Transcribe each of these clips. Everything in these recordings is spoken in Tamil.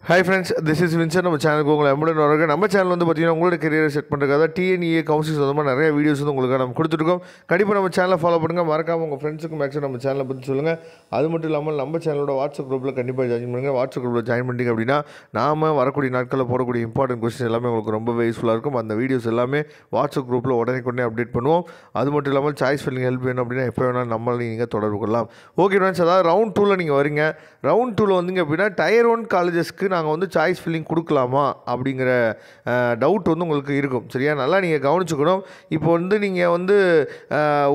Hi friends, this is Vincent. நம்ம சேனலுக்கு உங்களை எம்புடன் வரங்க. நம்ம சேனல் வந்து பார்த்தீங்கன்னா உங்களோட கரியரை செட் பண்ணுறதுக்காக டிஎன்இஏ கவுன்சிலிங் சொந்தமாக நிறைய வீடியோஸ் வந்து உங்களுக்கு நம்ம கொடுத்துருக்கோம். கண்டிப்பாக நம்ம சேனலை ஃபாலோ பண்ணுங்கள். மறக்காமல் உங்கள் ஃப்ரெண்ட்ஸுக்கு மேக்ஸிமம் நம்ம சேனலை பற்றி சொல்லுங்கள். அது மட்டும் இல்லாமல் நம்ம சேனலோட வாட்ஸ்அப் குரூப்பில் கண்டிப்பாக ஜாயின் பண்ணுங்கள். வாட்ஸ்அப் குரூப்பில் ஜாயின் பண்ணிட்டீங்க அப்படின்னா நாம் வரக்கூடிய நாட்களில் போடக்கூடிய இம்பார்ட்டன்ட் கொஸ்டின் எல்லாமே உங்களுக்கு ரொம்பவே யூஸ்ஃபுல்லாக இருக்கும். அந்த வீடியோஸ் எல்லாமே வாட்ஸ்அப் குரூப்பில் உடனே அப்டேட் பண்ணுவோம். அது மட்டும் இல்லாமல் சாய்ஸ் ஃபில்லிங் ஹெல்ப் வேணும் அப்படின்னா எப்போ வேணாலும் நம்மளையும் நீங்கள் தொடர்பு கொள்ளலாம். ஓகே ஃப்ரெண்ட்ஸ், அதாவது ரவுண்ட் 2ல் நீங்கள் வரீங்க. ரவுண்ட் 2ல் வந்தீங்க அப்படின்னா டயர் 1 காலேஜஸ்க்கு நாங்கள் வந்து சாய்ஸ் ஃபில்லிங் கொடுக்கலாமா அப்படிங்கிற டவுட் வந்து உங்களுக்கு இருக்கும். சரியா, நல்லா நீங்கள் கவனிச்சுக்கணும். இப்போ வந்து நீங்கள் வந்து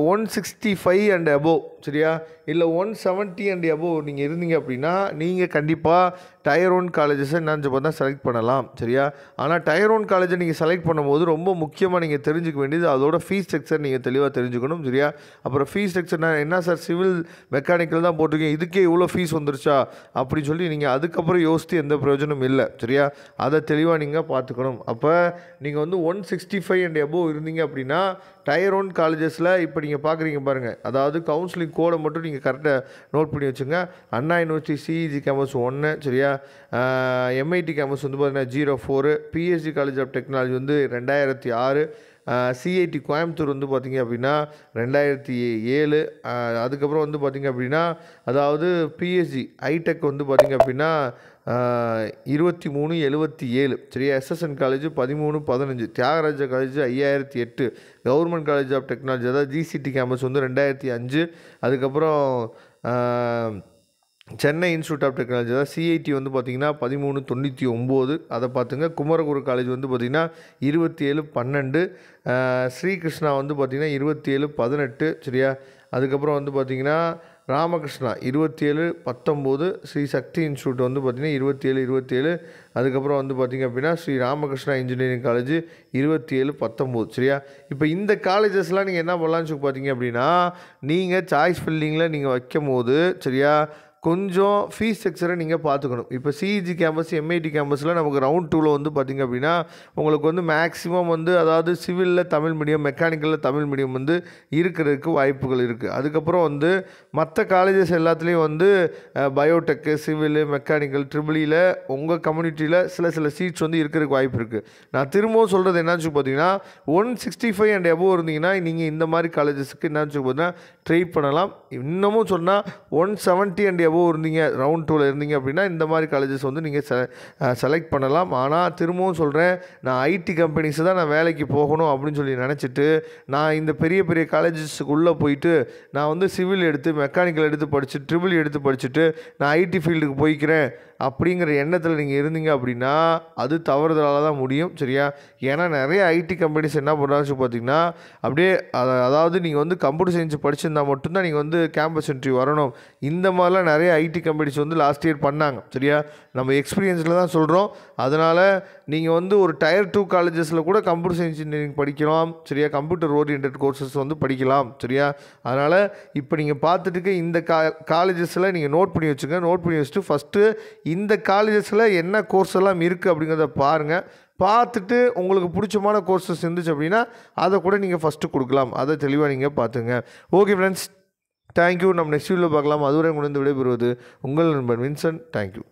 165 அண்ட் அபோவ், சரியா, இல்லை 170 அண்ட் அபோவ் நீங்கள் இருந்தீங்க அப்படின்னா நீங்கள் கண்டிப்பாக டயர் 1 காலேஜஸை என்னன்னு பார்த்தா செலக்ட் பண்ணலாம். சரியா, ஆனால் டயர் 1 காலேஜை நீங்கள் செலக்ட் பண்ணும்போது ரொம்ப முக்கியமாக நீங்கள் தெரிஞ்சுக்க வேண்டியது அதோட ஃபீஸ் ஸ்ட்ரக்சர் நீங்கள் தெளிவாக தெரிஞ்சுக்கணும். சரியா, அப்புறம் ஃபீஸ் ஸ்ட்ரக்சர் என்ன சார் சிவில் மெக்கானிக்கல் தான் போட்டிருக்கீங்க, இதுக்கே இவ்வளோ ஃபீஸ் வந்துருச்சா அப்படின்னு சொல்லி நீங்கள் அதுக்கப்புறம் யோசித்து எந்த பிரயோஜனமும் இல்லை. சரியா, அதை தெளிவாக நீங்கள் பார்த்துக்கணும். அப்போ நீங்கள் வந்து 165 அண்ட் அபோவ் இருந்தீங்க அப்படின்னா டயர் 1 காலேஜஸில் இப்போ நீங்கள் பார்க்குறீங்க பாருங்கள், அதாவது கவுன்சிலிங் கோடை மட்டும் நீங்கள் கரெக்டாக நோட் பண்ணி வச்சுங்க. அண்ணா யூனிவர்சிட்டி சிஇஜி கேம்பஸ் 1, சரியா, எம்ஐடி கேம்பஸ் வந்து பார்த்தீங்கன்னா 04, பிஎஸ்சி காலேஜ் ஆஃப் டெக்னாலஜி வந்து 2006, சிஐடி கோயம்புத்தூர் வந்து பார்த்திங்க அப்படின்னா 2007, அதுக்கப்புறம் வந்து பார்த்திங்க அப்படின்னா அதாவது பிஎஸ்சி ஐடெக் வந்து பார்த்திங்க அப்படின்னா 2377, சரியா, SSN college 1315, Thiagaraja college 5008, government college of technology அதாவது ஜிசிடி கேம்பஸ் வந்து 2005, அதுக்கப்புறம் சென்னை இன்ஸ்டியூட் ஆஃப் டெக்னாலஜி அதாவது சிஐடி வந்து பார்த்திங்கன்னா 1399, அதை பார்த்துங்க. குமரகுரு காலேஜ் வந்து பார்த்திங்கன்னா 2712, ஸ்ரீகிருஷ்ணா வந்து பார்த்திங்கன்னா 2718, சரியா, அதுக்கப்புறம் வந்து பார்த்திங்கன்னா ராமகிருஷ்ணா 2719, ஸ்ரீ சக்தி இன்ஸ்டியூட் வந்து பார்த்திங்கன்னா 2727, அதுக்கப்புறம் வந்து பார்த்திங்க அப்படின்னா ஸ்ரீ ராமகிருஷ்ணா இன்ஜினியரிங் காலேஜ் 2719, சரியா. இப்போ இந்த காலேஜஸ்லாம் நீங்கள் என்ன பண்ணலான்னு சொல்லி பார்த்தீங்க அப்படின்னா நீங்கள் சாய்ஸ் ஃபில்லிங்கில் நீங்கள் வைக்கும் போது, சரியா, கொஞ்சம் ஃபீஸ் ஸ்ட்ரக்சரை நீங்கள் பார்த்துக்கணும். இப்போ சிஇஜி கேம்பஸ் எம்ஐடி கேம்பஸில் நமக்கு ரவுண்ட் 2ல் வந்து பார்த்திங்க அப்படின்னா உங்களுக்கு வந்து மேக்ஸிமம் வந்து அதாவது சிவிலில் தமிழ் மீடியம், மெக்கானிக்கலில் தமிழ் மீடியம் வந்து இருக்கிறதுக்கு வாய்ப்புகள் இருக்குது. அதுக்கப்புறம் வந்து மற்ற காலேஜஸ் எல்லாத்துலேயும் வந்து பயோடெக்கு, சிவிலு, மெக்கானிக்கல், ட்ரிபிளியில் உங்கள் கம்யூனிட்டியில் சில சீட்ஸ் வந்து இருக்கிறதுக்கு வாய்ப்பு இருக்குது. நான் திரும்பவும் சொல்கிறது என்னன்னு சொல்லி பார்த்தீங்கன்னா 165 அண்ட் அபோவ் இருந்தீங்கன்னா நீங்கள் இந்த மாதிரி காலேஜஸுக்கு என்னன்னு சொல்லி பார்த்தீங்கன்னா ட்ரை பண்ணலாம். இன்னமும் சொன்னால் 170 அண்ட் அபோவ் இருந்தீங்க, ரவுண்ட் 2ல் இருந்தீங்க அப்படின்னா இந்த மாதிரி காலேஜஸ் வந்து நீங்கள் செலக்ட் பண்ணலாம். ஆனால் திரும்பவும் சொல்கிறேன், நான் ஐடி கம்பெனிஸ் தான் நான் வேலைக்கு போகணும் அப்படின்னு சொல்லி நினச்சிட்டு நான் இந்த பெரிய பெரிய காலேஜஸுக்குள்ளே போயிட்டு நான் வந்து சிவில் எடுத்து மெக்கானிக்கல் எடுத்து படிச்சுட்டு ட்ரிபிள் எடுத்து படிச்சுட்டு நான் ஐடி ஃபீல்டுக்கு போய்க்கிறேன் அப்படிங்கிற எண்ணத்தில் நீங்கள் இருந்தீங்க அப்படின்னா அது தவறுதலாக தான் முடியும். சரியா, ஏன்னா நிறைய ஐடி கம்பெனிஸ் என்ன பண்ணுறாங்கன்னு பார்த்தீங்கன்னா அப்படியே அதாவது நீங்கள் வந்து கம்ப்யூட்டர் சயின்ஸ் படிச்சிருந்தால் மட்டும்தான் நீங்கள் வந்து கேம்பஸ் இன்டர்வியூ வரணும். இந்த மாதிரிலாம் நிறைய ஐடி கம்பெனிஸ் வந்து லாஸ்ட் இயர் பண்ணாங்க. சரியா, நம்ம எக்ஸ்பீரியன்ஸில் தான் சொல்கிறோம். அதனால் நீங்கள் வந்து ஒரு டயர் 2 காலேஜஸில் கூட கம்ப்யூட்டர் சயின்ஸ் இன்ஜினியரிங் படிக்கலாம். சரியா, கம்ப்யூட்டர் ஓரியன்ட் கோர்சஸ் வந்து படிக்கலாம். சரியா, அதனால் இப்போ நீங்கள் பார்த்துட்டு இந்த காலேஜஸில் நீங்கள் நோட் பண்ணி வச்சுங்க. நோட் பண்ணி வச்சுட்டு ஃபஸ்ட்டு இந்த காலேஜஸில் என்ன கோர்ஸ் எல்லாம் இருக்குது அப்படிங்கிறத பாருங்கள். பார்த்துட்டு உங்களுக்கு பிடிச்சமான கோர்சஸ் இருந்துச்சு அப்படின்னா அதை கூட நீங்கள் ஃபஸ்ட்டு கொடுக்கலாம். அதை தெளிவாக நீங்கள் பார்த்துங்க. Okay friends, thank you. நம்ம நெக்ஸ்ட் வீடியோவில் பார்க்கலாம். அதுவரை முடிந்து விடைபெறுவது உங்கள் நண்பன் வின்சென்ட். தேங்க்யூ.